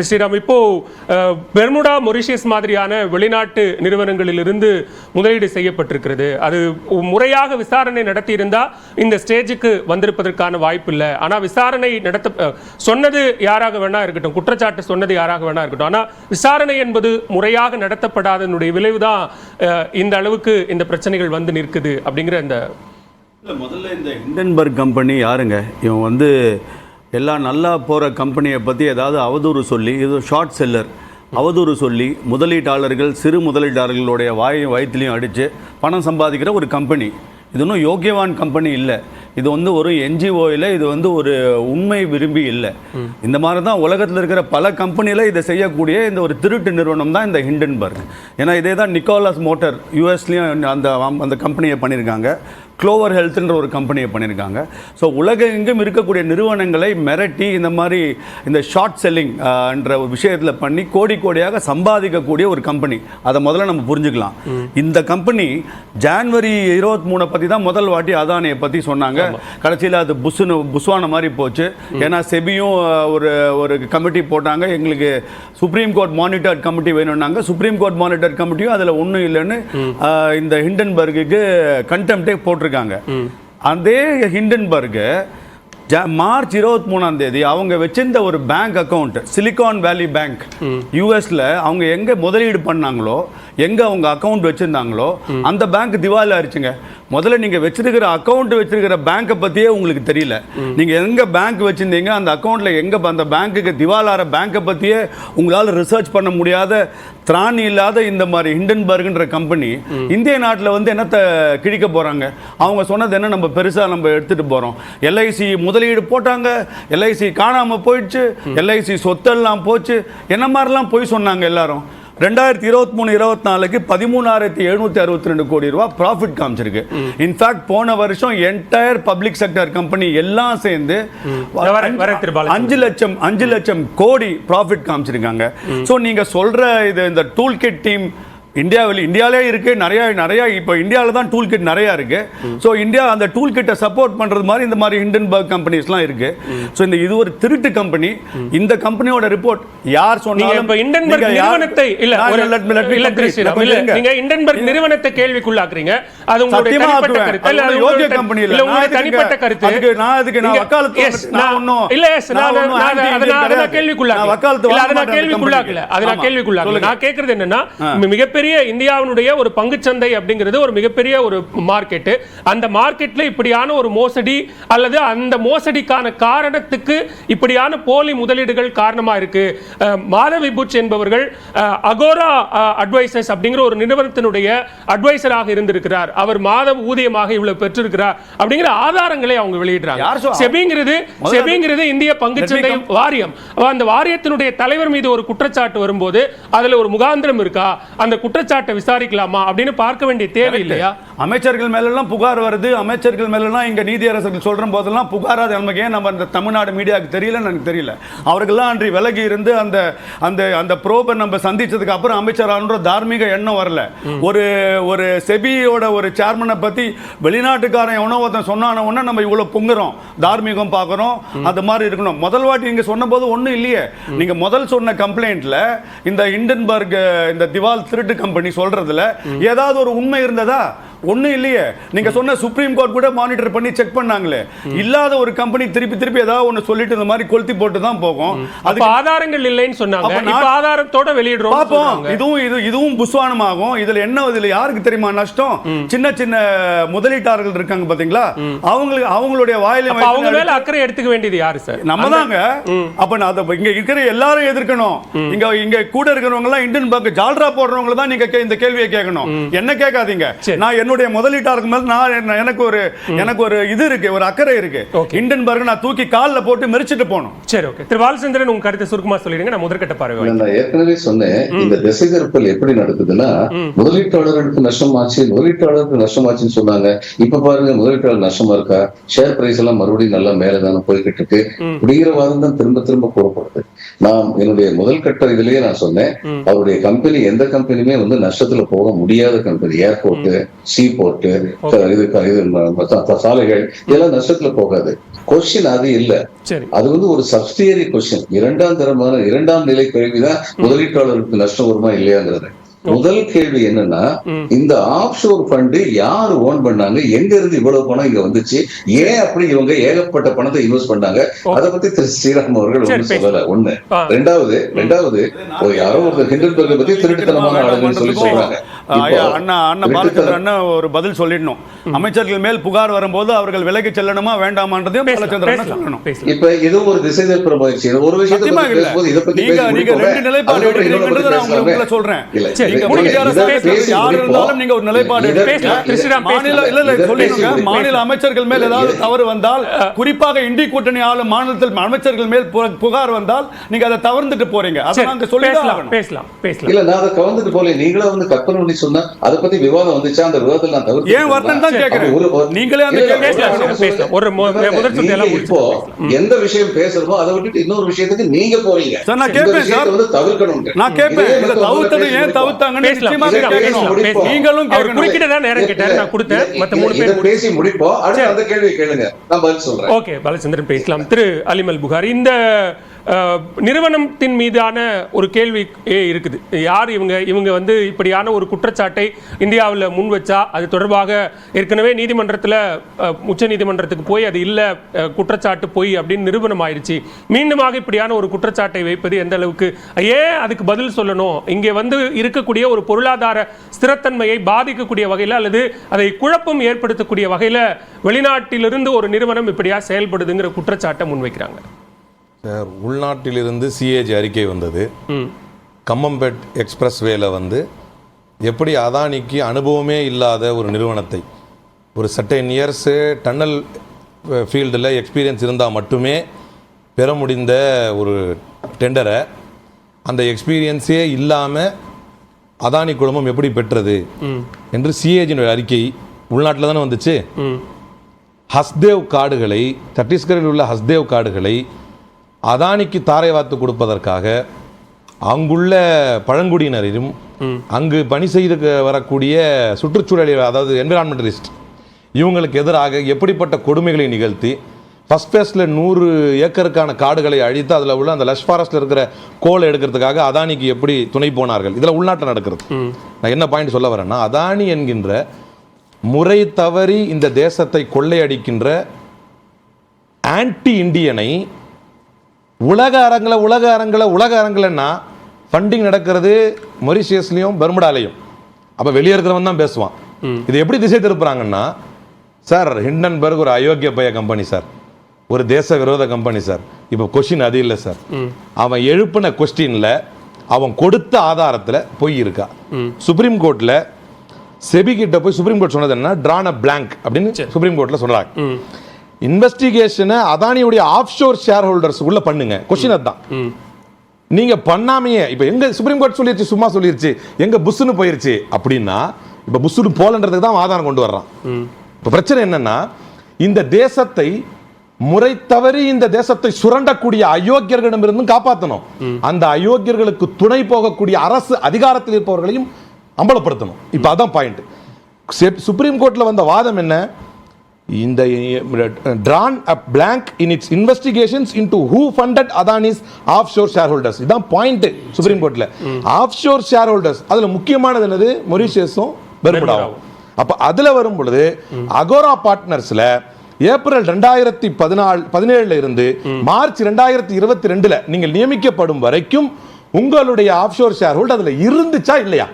ஸ்ரீராம், இப்போ Bermuda, Mauritius மாதிரியான வெளிநாட்டு நிறுவனங்களிலிருந்து முதலீடு செய்யப்பட்டிருக்கிறது. அது முறையாக விசாரணை நடத்தியிருந்தா இந்த ஸ்டேஜுக்கு வந்திருப்பதற்கான வாய்ப்பு இல்லை. ஆனால் விசாரணை சொன்னது யாராக வேணா இருக்கட்டும், குற்றச்சாட்டு சொன்னது யாராக வேணா இருக்கட்டும், ஆனால் விசாரணை என்பது முறையாக நடத்தப்படாதனுடைய விளைவுதான் இந்த அளவுக்கு இந்த பிரச்சனைகள் வந்து நிற்குது அப்படிங்கிற இந்த முதல்ல இந்த ஹிண்டன்பர்க் கம்பெனி யாருங்க? இவன் எல்லாம் நல்லா போகிற கம்பெனியை பற்றி ஏதாவது அவதூறு சொல்லி, இது ஷார்ட் செல்லர் அவதூறு சொல்லி முதலீட்டாளர்கள், சிறு முதலீட்டாளர்களுடைய வயிற்றுலையும் அடித்து பணம் சம்பாதிக்கிற ஒரு கம்பெனி. இது ஒன்றும் யோக்கியவான் கம்பெனி இல்லை. இது ஒரு என்ஜிஓ இல்லை. இது ஒரு உண்மை விரும்பி இல்லை. இந்த மாதிரி தான் உலகத்தில் இருக்கிற பல கம்பெனியில் இதை செய்யக்கூடிய இந்த ஒரு திருட்டு நிறுவனம் தான் இந்த ஹிண்டன்பர்க். ஏன்னா இதே தான் நிக்கோலஸ் மோட்டார் யூஎஸ்லேயும் அந்த கம்பெனியை பண்ணியிருக்காங்க. க்ளோவர் ஹெல்த்ன்ற ஒரு கம்பெனியை பண்ணியிருக்காங்க. ஸோ உலகெங்கும் இருக்கக்கூடிய நிறுவனங்களை மிரட்டி இந்த ஷார்ட் செல்லிங் என்ற ஒரு விஷயத்தில் பண்ணி கோடியாக சம்பாதிக்கக்கூடிய ஒரு கம்பெனி. அதை முதல்ல நம்ம புரிஞ்சுக்கலாம். இந்த கம்பெனி ஜான்வரி 23 பற்றி தான் முதல் வாட்டி அதானியை பற்றி சொன்னாங்க. கடைசியில் அது புஸ்வான மாதிரி போச்சு. ஏன்னா செபியும் ஒரு கமிட்டி போட்டாங்க. எங்களுக்கு சுப்ரீம் கோர்ட் மானிட்டர்ட் கமிட்டி வேணும்னாங்க. சுப்ரீம் கோர்ட் மானிட்டர்ட் கமிட்டியும் அதில் ஒன்றும் இல்லைன்னு இந்த ஹிண்டன்பர்க்கு கண்டெம்ப்டே போட்டிருக்காங்க. அதே ஹிண்டன்பர்க் மார்ச் 23 அவங்க வச்சிருந்த ஒரு பேங்க் அக்கௌண்ட், சிலிகான் வேலி பேங்க் யூஎஸ்ல, அவங்க எங்க முதலீடு பண்ணாங்களோ, எங்க அவங்க அக்கௌண்ட் வச்சிருந்தாங்களோ அந்த பேங்க் திவாலி ஆயிடுச்சுங்க. முதல்ல நீங்க வச்சிருக்கிற அக்கௌண்ட் வச்சிருக்கிற பேங்கை பத்தியே உங்களுக்கு தெரியல. நீங்க எங்க பேங்க் வச்சிருந்தீங்க, அந்த அக்கௌண்ட்ல எங்க அந்த பேங்க்குக்கு திவாலார பேங்கை பத்தியே உங்களால் ரிசர்ச் பண்ண முடியாத திராணி இல்லாத இந்த மாதிரி ஹிண்டன்பர்க்ன்ற கம்பெனி இந்திய நாட்டில் என்னத்தை கிழிக்க போறாங்க? அவங்க சொன்னது என்ன? நம்ம பெருசா நம்ம எடுத்துட்டு போறோம். எல்ஐசி முதலீடு போட்டாங்க, எல்ஐசி காணாம போயிடுச்சு, எல்ஐசி சொத்தெல்லாம் போச்சு, என்ன மாதிரிலாம் போய் சொன்னாங்க எல்லாரும். 2023-24 13,762 கோடி ரூபாய் ப்ராஃபிட் காமிச்சிருக்கு. இன்ஃபேக்ட் போன வருஷம் என்டையர் பப்ளிக் செக்டர் கம்பெனி எல்லாம் சேர்ந்து 5 லட்சம் கோடி ப்ராஃபிட் காமிச்சிருக்காங்க. ஸோ நீங்க சொல்ற இந்த டூல் கிட் டீம் இந்தியாவிலே இருக்கு. நிறைய இப்போ இந்தியாவில் தான் டூல் கிட் நிறைய இருக்கு. ஸோ இந்தியா அந்த டூல் கிட்டை சப்போர்ட் பண்றது மாதிரி இந்த மாதிரி ஹிண்டன்பர்க் கம்பெனிஸ்லாம் இருக்கு. ஸோ இது ஒரு திருட்டு கம்பெனி. இந்த கம்பெனியோட ரிப்போர்ட் யார் சொன்னாலும் நிறுவனத்தை நிறுவனத்தை கேள்விக்குள்ளாக்குறீங்க. அது உங்களுடைய தனிப்பட்ட கருத்து இல்ல, யோகிய கம்பெனி இல்ல, உங்களுடைய தனிப்பட்ட கருத்து. நான் வக்காலத்து நான் கேள்விக்குள்ளாக்கல. நான் கேட்கறது என்னன்னா, மிகப்பெரிய இந்தியாவினுடைய ஒரு பங்குச்சந்தை அப்படிங்கிறது ஒரு மிகப்பெரிய ஒரு மார்க்கெட். அந்த மார்க்கெட்ல இப்படியான ஒரு மோசடி அல்லது அந்த மோசடிக்கான காரணத்துக்கு இப்படியான போலி முதலீடுகள் காரணமா இருக்கு. மாதவி புட்ச் என்பவர்கள் அகோரா அட்வைசர்ஸ் அப்படிங்கிற ஒரு நிறுவனத்தினுடைய அட்வைசராக இருந்திருக்கிறார். அவர் மாத ஊதியமாக இவ்வளவு பெற்றிருக்கிறார் அப்படிங்கிற ஆதாரங்களை அவங்க வெளியிடுறாங்க. செபிங்கிறது இந்திய பங்குச்சந்தை வாரியம். அந்த வாரியத்தினுடைய தலைவர் மீது ஒரு குற்றச்சாட்டு வரும்போது அதுல ஒரு முகாந்திரம் இருக்கா, அந்த குற்றச்சாட்டை விசாரிக்கலாமா அப்படின்னு பார்க்க வேண்டிய தேவை இல்லையா? அமைச்சர்கள் மேலெல்லாம் புகார் வருது. அமைச்சர்கள் மேலெல்லாம் இங்க நீதியரசர்கள் சொல்ற போதெல்லாம் புகாராது. நமக்கு ஏன் நம்ம இந்த தமிழ்நாடு மீடியாவுக்கு தெரியலன்னு எனக்கு தெரியல. அவர்கள்லாம் அன்றி விலகி இருந்து அந்த ப்ரோபை நம்ம சந்திச்சதுக்கு அப்புறம் அமைச்சரான தார்மீக எண்ணம் வரல. ஒரு செபியோட ஒரு சேர்மனை பத்தி வெளிநாட்டுக்காரன் எவனோ ஒருத்தன் சொன்னான உடனே நம்ம இவ்வளவு பொங்குறோம், தார்மீகம் பார்க்கறோம். அது மாதிரி இருக்கணும். முதல் வாட்டி நீங்க சொன்ன போது ஒன்றும் இல்லையே. நீங்க முதல் சொன்ன கம்ப்ளைண்ட்ல இந்த ஹிண்டன்பர்க் இந்த திவால் திருட்டு கம்பெனி சொல்றதுல ஏதாவது ஒரு உண்மை இருந்ததா? ஒண்ணும் இல்லையே. நீங்க சொன்ன சுப்ரீம் கோர்ட் கூட மானிட்டர் பண்ணி செக் பண்ணாங்களே. இல்லாத ஒரு கம்பெனி திருப்பி ஏதாவது ஒன்னு சொல்லிட்டு இந்த மாதிரி கொளுத்தி போட்டு தான் போகும். அதுக்கு ஆதாரங்கள் இல்லைன்னு சொன்னாங்க. இப்ப ஆதாரத்தோட வெளியிடுறோம். பாப்போம். இதுவும் புஸ்வானமாகும். இதுல யாருக்கு தெரியுமா நஷ்டம்? சின்ன முதலீட்டாளர்கள் இருக்காங்க பாத்தீங்களா, அவங்களுடைய வாயில அவங்க மேல அக்கறை எடுத்துக்க வேண்டியது யாரு சார்? நம்ம தாங்க. அப்ப இங்க இருக்கிற எல்லாரும் எதிர்க்கணும். இங்க கூட இருக்கிறவங்க எல்லாம் ஹிண்டன்பர்க் ஜால்ரா போடுறவங்க தான் நீங்க இந்த கேள்வியை கேட்கணும். என்ன கேட்காதீங்க. நான் என்னுடைய முதலீட்டாளருக்கு மேல எனக்கு ஒரு இது இருக்கு, ஒரு அக்கறை இருக்கு. ஹிண்டன்பர்க் நான் தூக்கி கால்ல போட்டு மெரிச்சிட்டு போணும். சரி, ஓகே. திரு பாலச்சந்திரன், உங்க கருத்தை சுருக்கமா சொல்லிடுங்க. நான் முதற்கட்ட பார்வை. நான் ஏற்கனவே சொன்னேன், இந்த திசை திருப்பல் எப்படி நடக்குதுன்னா, முதலீட்டாளர்களுக்கு நஷ்டமாச்சுன்னு சொன்னாங்க. இப்ப பாருங்க, முதலீட்டாளர் நஷ்டமா இருக்கா? ஷேர் பிரைஸ் எல்லாம் மறுபடியும் நல்லா மேலதான போய்கிட்டு இருக்கு. குடிகிற வாதம் தான் திரும்ப கூறப்படுது. நான் என்னுடைய முதல் கட்ட இதுலயே நான் சொன்னேன், அவருடைய கம்பெனி எந்த கம்பெனியுமே நஷ்டத்துல போக முடியாத கம்பெனி. ஏர்போர்ட், சீ போர்ட்டு, சாலைகள் இதெல்லாம் நஷ்டத்துல போகாது. கொஸ்டின் அது இல்ல. சரி, அது வந்து ஒரு சப்சிடியரி கொஸ்டின். இரண்டாம் நிலை கேள்விதான் முதலீட்டாளருக்கு நஷ்டம் வருமா இல்லையாங்கிறது. முதல் கேள்வி என்னன்னா, இந்த ஆப்ஷோர் ஃபண்ட் யாரு ஓன் பண்ணாங்க, எங்க இருந்து இவ்வளவு பணம் இங்க வந்துச்சு, ஏன் அப்படி இவங்க ஏகப்பட்ட பணத்தை இன்வெஸ்ட் பண்ணாங்க, அதை பத்தி திரு ஸ்ரீராம் அவர்கள் ஒண்ணு சொல்லல. ஒண்ணு. ரெண்டாவது யாரோ ஒரு ஹிண்டன்பர்கை பத்தி திருட்டுத்தனமான ஆளுங்கன்னு சொல்லி சொல்றாங்க. அண்ணா ஒரு பதில் சொல்லிடணும். அமைச்சர்கள் மேல் புகார் வரும்போது அவர்கள் விலகி செல்லணுமா வேண்டாமான்றதையும் சொல்லணும். இப்ப இதுவும் ஒரு திசை திருப்புற முயற்சி. ஒரு விஷயத்தை பேசும்போது இதை பத்தி சொல்றேன். மாநில அமைச்சர்கள் மேல் ஏதாவது தவறு வந்தால், குறிப்பாக இண்டி கூட்டணி ஆளும் மாநிலத்தில் அமைச்சர்கள் மேல் புகார் வந்தால் நீங்க அதை தவிர்த்துட்டு போறீங்க. நீங்களும் வந்து கற்பனை பண்ணி சொன்னா அதை பத்தி விவாதம் வந்துச்சா, அந்த விவாதத்தில் நான் தவிர்த்து ஏன் வரணும் தான் கேக்குறேன். நீங்களே இப்போ எந்த விஷயம் பேசுறோமோ அதை விட்டுட்டு இன்னொரு விஷயத்துக்கு நீங்க போறீங்க. நான் கேட்பேன் சார், தவிர்க்கணும். நான் கேட்பேன் இத தவிர்த்தது ஏன் தவிர்த்தாங்கன்னு நிச்சயமா கேட்கணும். நீங்களும் அவர் குறிக்கிட்ட தான் நேரம் கேட்டாரு, நான் கொடுத்தேன். மத்த 3 பேர் பேசி முடிப்போம். அடுத்து அந்த கேள்வி கேளுங்க, நான் பதில் சொல்றேன். ஓகே, பாலச்சந்திரன் பேசலாம். திரு அலிம் அல் புகாரி, இந்த நிறுவனத்தின் மீதான ஒரு கேள்வி இருக்குது. யார் இவங்க வந்து இப்படியான ஒரு குற்றச்சாட்டை இந்தியாவில் முன் வச்சா அது தொடர்பாக ஏற்கனவே நீதிமன்றத்தில் உச்ச நீதிமன்றத்துக்கு போய் அது இல்லை குற்றச்சாட்டு போய் அப்படின்னு நிரூபணம் ஆயிடுச்சு. மீண்டுமாக இப்படியான ஒரு குற்றச்சாட்டை வைப்பது எந்த அளவுக்கு, ஏன் அதுக்கு பதில் சொல்லணும்? இங்கே வந்து இருக்கக்கூடிய ஒரு பொருளாதார ஸ்திரத்தன்மையை பாதிக்கக்கூடிய வகையில் அல்லது அதை குழப்பம் ஏற்படுத்தக்கூடிய வகையில் வெளிநாட்டிலிருந்து ஒரு நிறுவனம் இப்படியா செயல்படுதுங்கிற குற்றச்சாட்டை முன்வைக்கிறாங்க. சார், உள்நாட்டிலிருந்து சிஏஜி அறிக்கை வந்தது. கம்மம்பேட் எக்ஸ்பிரஸ் வேல வந்து எப்படி அதானிக்கு அனுபவமே இல்லாத ஒரு நிறுவனத்தை, ஒரு சர்டைன் இயர்ஸு டன்னல் ஃபீல்டில் எக்ஸ்பீரியன்ஸ் இருந்தால் மட்டுமே பெற முடிந்த ஒரு டெண்டரை, அந்த எக்ஸ்பீரியன்ஸே இல்லாமல் அதானி குழுமம் எப்படி பெற்றது என்று சிஏஜினுடைய அறிக்கை உள்நாட்டில் தானே வந்துச்சு. ஹஸ்தேவ் காடுகளை, சத்தீஸ்கரில் உள்ள ஹஸ்தேவ் காடுகளை அதானிக்கு தாரை வார்த்து கொடுப்பதற்காக அங்குள்ள பழங்குடியினரையும் அங்கு பணி செய்து வரக்கூடிய சுற்றுச்சூழல், அதாவது என்விரான்மெண்டலிஸ்ட், இவங்களுக்கு எதிராக எப்படிப்பட்ட கொடுமைகளை நிகழ்த்தி ஃபர்ஸ்ட் ஃபேஸில் 100 ஏக்கருக்கான காடுகளை அழித்து அதில் உள்ள அந்த லஷ் ஃபாரஸ்ட்டில் இருக்கிற கோலை எடுக்கிறதுக்காக அதானிக்கு எப்படி துணை போனார்கள். இதில் உள்நாட்டில் நடக்கிறது. நான் என்ன பாயிண்ட் சொல்ல வரேன்னா, அதானி என்கின்ற முறை தவறி இந்த தேசத்தை கொள்ளையடிக்கின்ற ஆன்டி இண்டியனை உலக அரங்கில்னா ஃபண்டிங் நடக்கிறது மொரிஷியஸ்லையும் பெர்முடாலையும். அப்போ வெளியே இருக்கிறவன் தான் பேசுவான். இது எப்படி திசை திருப்புறாங்கன்னா, சார் ஹிண்டன்பர்க் ஒரு அயோக்கிய பைய கம்பெனி சார், ஒரு தேச விரோத கம்பெனி சார். இப்போ கொஸ்டின் அது இல்லை சார், அவன் எழுப்பின கொஸ்டினில் அவன் கொடுத்த ஆதாரத்தில் பொய் இருக்கா. சுப்ரீம் கோர்ட்டில் செபி கிட்ட போய் சுப்ரீம் கோர்ட் சொன்னது என்ன, டிரான் அ பிளாங்க் அப்படின்னு சுப்ரீம் கோர்ட்டில் சொல்கிறாங்க. இன்வெஸ்டிகேஷனை அதானியுடைய ஆஃப்ஷோர் ஷேர் ஹோல்டர்ஸுக்குள்ள பண்ணுங்க. கொஸ்டின் அதுதான். நீங்க பண்ணாமையே இப்ப எங்க சுப்ரீம் கோர்ட் சொல்லிருச்சு, சும்மா சொல்லிருச்சு, எங்க புஷ்னு போயிருச்சு அப்படின்னா, இப்ப புஷ்னு போலன்றதுக்கு தான் ஆதாரம் கொண்டு வர்றான். இப்ப பிரச்சனை என்னன்னா, இந்த தேசத்தை முறை தவறி இந்த தேசத்தை சுரண்டக்கூடிய அயோக்கியர்களிடமிருந்து காப்பாற்றணும். அந்த அயோக்கியர்களுக்கு துணை போகக்கூடிய அரசு அதிகாரத்தில் இருப்பவர்களையும் அம்பலப்படுத்தணும். இப்ப அதான் பாயிண்ட். சுப்ரீம் கோர்ட்ல வந்த வாதம் என்ன, இந்த drawn a blank in its investigations into who funded Adani's offshore shareholders. இதான் பாயிண்ட் சுப்ரீம் கோர்ட்ல. ஆஃப்ஷோர் ஷேர் ஹோல்டர்ஸ் அதுல முக்கியமானது என்னது, மொரிஷியஸும் பெர்முடாவும். அப்ப அதுல வரும் பொழுது அகோரா பார்ட்னர்ஸ்ல ஏப்ரல் 2017 இருந்து மார்ச் 2022 நீங்கள் நியமிக்கப்படும் வரைக்கும் உங்களுடைய ஆஃப்ஷோர் ஷேர் ஹோல்டர் அதுல இருந்துச்சா இல்லையா?